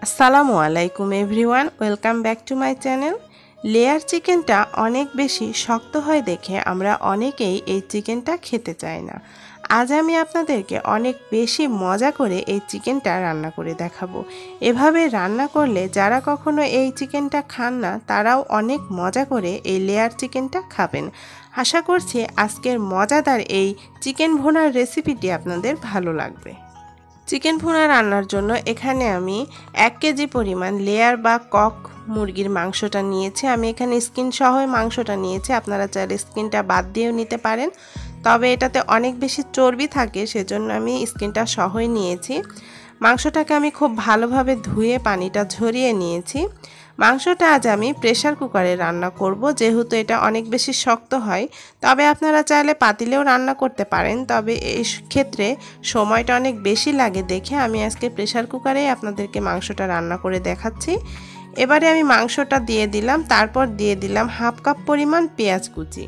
আসসালামু আলাইকুম everyone, welcome back to my channel. Layer চিকেনটা অনেক বেশি শক্ত হয় দেখে আমরা অনেকেই এই চিকেনটা খেতে চাই না। আজ আমি আপনাদেরকে অনেক বেশি মজা করে এই চিকেনটা রান্না করে দেখাবো। এভাবে রান্না করলে যারা কখনো এই চিকেনটা খান না তারাও অনেক মজা করে এই লেয়ার চিকেনটা খাবেন। আশা করছি আজকের মজাদার এই চিকেন ভুনার রেসিপিটি আপনাদের ভালো লাগবে। চিকেন ভুনা রান্নার জন্য এখানে আমি 1 কেজি পরিমাণ লেয়ার বা কক মুরগির মাংসটা নিয়েছি। আমি এখানে স্কিন সহ মাংসটা নিয়েছি, আপনারা চাইলে স্কিনটা বাদ দিয়েও নিতে পারেন, তবে এটাতে অনেক বেশি চর্বি থাকে সেজন্য আমি স্কিনটা সহই নিয়েছি। মাংসটাকে আমি খুব ভালোভাবে ধুয়ে পানিটা ঝরিয়ে নিয়েছি। মাংসটা আজ আমি প্রেসার কুকারে রান্না করব, যেহেতু এটা অনেক বেশি শক্ত হয়। তবে আপনারা চাইলে পাতিলেও রান্না করতে পারেন, তবে এই ক্ষেত্রে সময়টা অনেক বেশি লাগে দেখে আমি আজকে প্রেসার কুকারেই আপনাদেরকে মাংসটা রান্না করে দেখাচ্ছি। এবারে আমি মাংসটা দিয়ে দিলাম, তারপর দিয়ে দিলাম হাফ কাপ পরিমাণ পেঁয়াজ কুচি,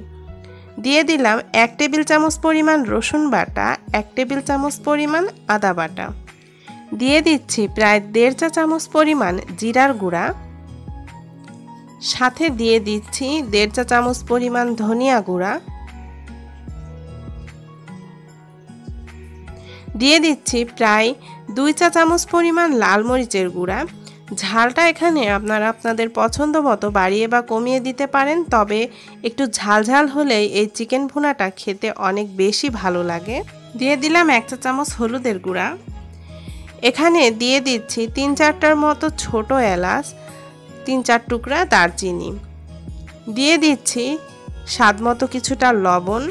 দিয়ে দিলাম 1 টেবিল চামচ পরিমাণ রসুন বাটা, 1 টেবিল চামচ পরিমাণ আদা বাটা, দিয়ে দিচ্ছি প্রায় 1.5 চা চামচ পরিমাণ জিরার গুঁড়া, সাথে দিয়ে দিচ্ছি 1.5 চা চামচ পরিমাণ ধনিয়া গুঁড়া, দিয়ে দিচ্ছি প্রায় 2 চা চামচ পরিমাণ লাল মরিচের গুঁড়া। ঝালটা এখানে আপনারা আপনাদের পছন্দ মতো বাড়িয়ে বা কমিয়ে দিতে পারেন, তবে একটু ঝালঝাল হলেই এই চিকেন ভুনাটা খেতে অনেক বেশি ভালো লাগে। দিয়ে দিলাম 1 চা চামচ হলুদের গুঁড়া। এখানে দিয়ে দিচ্ছি 3-4টার মতো ছোট এলাচ, 3-4 টুকরা দারচিনি, দিয়ে দিচ্ছি স্বাদ মতো কিছুটা লবণ।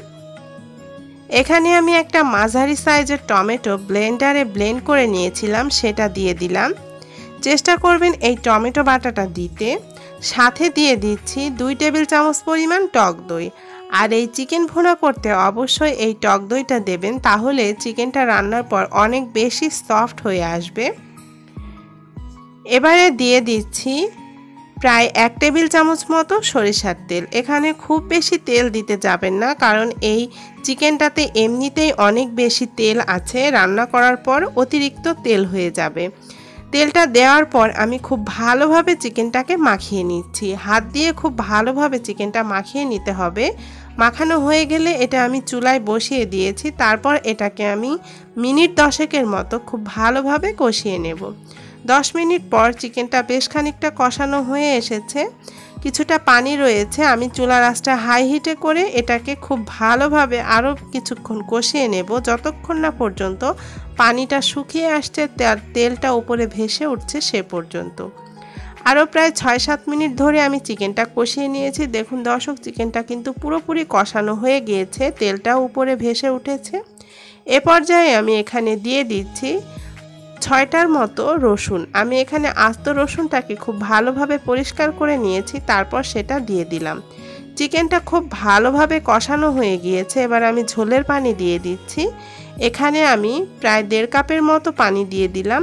এখানে আমি একটা মাঝারি সাইজের টমেটো ব্লেন্ডারে ব্লেন্ড করে নিয়েছিলাম, সেটা দিয়ে দিলাম। চেষ্টা করবেন এই টমেটো বাটাটা দিতে। সাথে দিয়ে দিচ্ছি 2 টেবিল চামচ পরিমাণ টক দই। আর এই চিকেন ভুনা করতে অবশ্যই এই টক দইটা দেবেন, তাহলে চিকেনটা রান্নার পর অনেক বেশি সফট হয়ে আসবে। এবারে দিয়ে দিচ্ছি প্রায় 1 টেবিল চামচ মতো সরিষার তেল। এখানে খুব বেশি তেল দিতে যাবেন না, কারণ এই চিকেনটাতে এমনিতেই অনেক বেশি তেল আছে, রান্না করার পর অতিরিক্ত তেল হয়ে যাবে। তেলটা দেওয়ার পর আমি খুব ভালোভাবে চিকেনটাকে মাখিয়ে নিচ্ছি। হাত দিয়ে খুব ভালোভাবে চিকেনটা মাখিয়ে নিতে হবে। মাখানো হয়ে গেলে এটা আমি চুলায় বসিয়ে দিয়েছি, তারপর এটাকে আমি মিনিট 10-এর মতো খুব ভালোভাবে কষিয়ে নেব। 10 মিনিট পর চিকেনটা বেশ খানিকটা কষানো হয়ে এসেছে, কিছুটা পানি রয়েছে। আমি চুলার আঁচটা হাই হিটে করে এটাকে খুব ভালোভাবে আরও কিছুক্ষণ কষিয়ে নেব, যতক্ষণ না পর্যন্ত পানিটা শুকিয়ে আসছে, তেলটা উপরে ভেসে উঠছে সে পর্যন্ত। আরও প্রায় 6-7 মিনিট ধরে আমি চিকেনটা কষিয়ে নিয়েছি। দেখুন দর্শক, চিকেনটা কিন্তু পুরোপুরি কষানো হয়ে গিয়েছে, তেলটা উপরে ভেসে উঠেছে। এ পর্যায়ে আমি এখানে দিয়ে দিচ্ছি 6টার মতো রসুন। আমি এখানে আস্ত রসুনটাকে খুব ভালোভাবে পরিষ্কার করে নিয়েছি, তারপর সেটা দিয়ে দিলাম। চিকেনটা খুব ভালোভাবে কষানো হয়ে গিয়েছে, এবার আমি ঝোলের পানি দিয়ে দিচ্ছি। এখানে আমি প্রায় 1.5 কাপের মতো পানি দিয়ে দিলাম।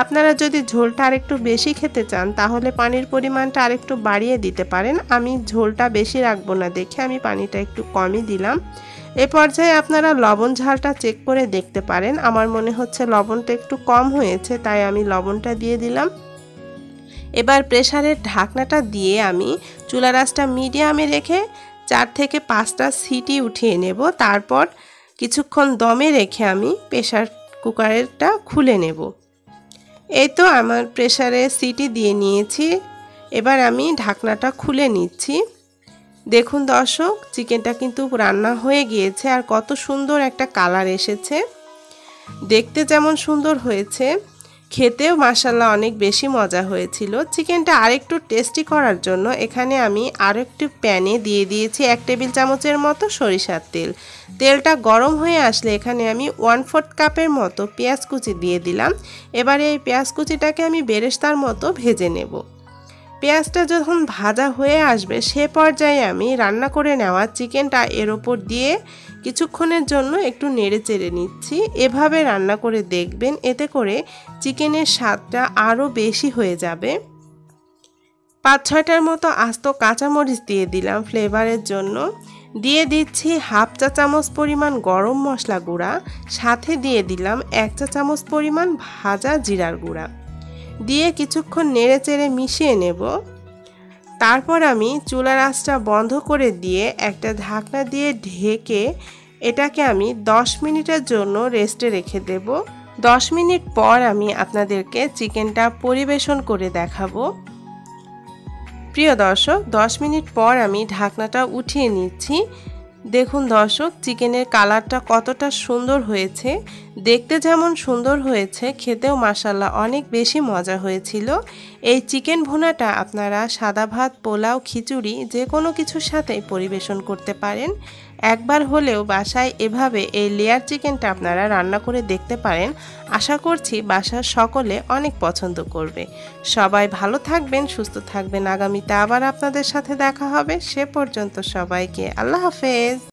আপনারা যদি ঝোলটা আরেকটু বেশি খেতে চান তাহলে পানির পরিমাণটা আরেকটু বাড়িয়ে দিতে পারেন। আমি ঝোলটা বেশি রাখবো না দেখে আমি পানিটা একটু কমই দিলাম। এ পর্যায়ে আপনারা লবণ ঝালটা চেক করে দেখতে পারেন। আমার মনে হচ্ছে লবণটা একটু কম হয়েছে, তাই আমি লবণটা দিয়ে দিলাম। এবার প্রেসারের ঢাকনাটা দিয়ে আমি চুলার আঁচটা মিডিয়ামে রেখে 4 থেকে 5টা সিটি উঠিয়ে নেব। তারপর কিছুক্ষণ দমে রেখে আমি প্রেসার কুকারটা খুলে নেব। এই তো আমার প্রেসারে সিটি দিয়ে নিয়েছি, এবার আমি ঢাকনাটা খুলে নিচ্ছি। দেখুন দর্শক, চিকেনটা কিন্তু রান্না হয়ে গিয়েছে আর কত সুন্দর একটা কালার এসেছে। দেখতে যেমন সুন্দর হয়েছে, খেতেও মাশাআল্লাহ অনেক বেশি মজা হয়েছিল। চিকেনটা আরেকটু টেস্টি করার জন্য এখানে আমি আরেকটু প্যানে দিয়ে দিয়েছি 1 টেবিল চামচের মতো সরিষার তেল। তেলটা গরম হয়ে আসলে এখানে আমি 1/4 কাপের মতো পেঁয়াজ কুচি দিয়ে দিলাম। এবারে এই পেঁয়াজ কুচিটাকে আমি বেরেস্তার মতো ভেজে নেব। পেঁয়াজটা যখন ভাজা হয়ে আসবে সে পর্যায়ে আমি রান্না করে নেওয়া চিকেনটা এর ওপর দিয়ে কিছুক্ষণের জন্য একটু নেড়ে চেড়ে নিচ্ছি। এভাবে রান্না করে দেখবেন, এতে করে চিকেনের স্বাদটা আরও বেশি হয়ে যাবে। 5-6টার মতো আস্ত কাঁচামরিচ দিয়ে দিলাম ফ্লেভারের জন্য। দিয়ে দিচ্ছি হাফ চা চামচ পরিমাণ গরম মশলা গুঁড়া, সাথে দিয়ে দিলাম 1 চা চামচ পরিমাণ ভাজা জিরার গুঁড়া। দিয়ে কিছুক্ষণ নেড়েচেড়ে মিশিয়ে নেব। তারপর আমি চুলার আঁচটা বন্ধ করে দিয়ে একটা ঢাকনা দিয়ে ঢেকে এটাকে আমি 10 মিনিটের জন্য রেস্টে রেখে দেব। 10 মিনিট পর আমি আপনাদেরকে চিকেনটা পরিবেশন করে দেখাবো। প্রিয় দর্শক, 10 মিনিট পর আমি ঢাকনাটা উঠিয়ে নিচ্ছি। দেখুন দর্শক, চিকেনের কালারটা কতটা সুন্দর হয়েছে। দেখতে যেমন সুন্দর হয়েছে, খেতেও মাশাআল্লাহ অনেক বেশি মজা হয়েছিল। এই চিকেন ভুনাটা আপনারা সাদা ভাত, পোলাও, খিচুড়ি যে কোনো কিছুর সাথেই পরিবেশন করতে পারেন। একবার হলেও বাসায় এভাবে এই লেয়ার চিকেনটা আপনারা রান্না করে দেখতে পারেন। আশা করছি বাসার সকলে অনেক পছন্দ করবে। সবাই ভালো থাকবেন, সুস্থ থাকবেন। আগামীতে আবার আপনাদের সাথে দেখা হবে। সে পর্যন্ত সবাইকে আল্লাহ হাফেজ।